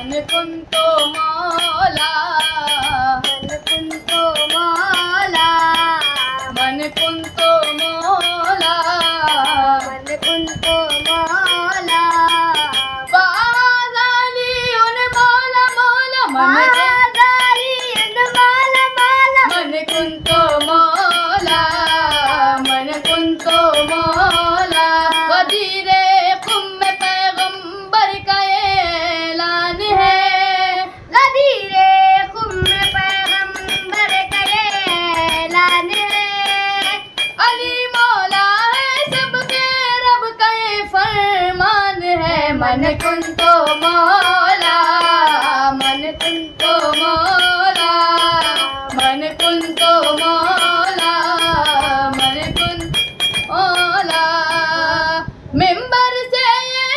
मन कुंतो मौला, मन कुंतो मौला, मन कुंतो मौला, मन कुंतो मौला। बाज़ाली उन मौला मौला मन मन कुंतो मौला, मन कुंतो मौला। वज़ीरे क़ुम में पैगंबर का ऐलान है, गदीरे क़ुम में पैगंबर का ऐलान है। अली मौला है सबके रब का ये फरमान है। मन कुंतो मौला, मन कुंतो मौला, मन कुंतो मौला, मन कुंतो मौला। मिंबर से ये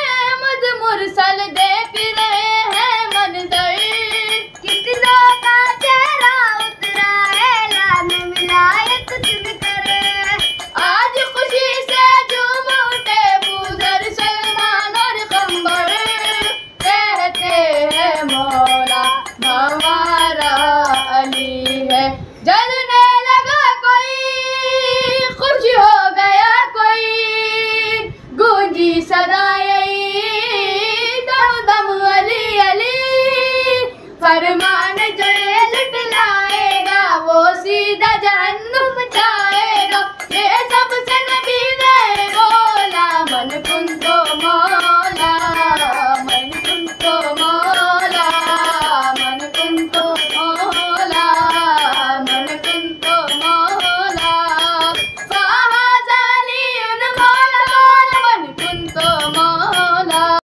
मुझ मुरसल देख रहे हैं मंजर, कितनों का चेहरा उतरा है लान विलायत सुनकर। आज खुशी से झूम उठे बूदर सलमान और कंबर, कहते हैं मौला हमारा अली है। जलने लगा कोई, खुश हो गया कोई, गूंजी सदाएं दम दम अली अली। फरमान जो ये लुटलाएगा वो सीधा जाए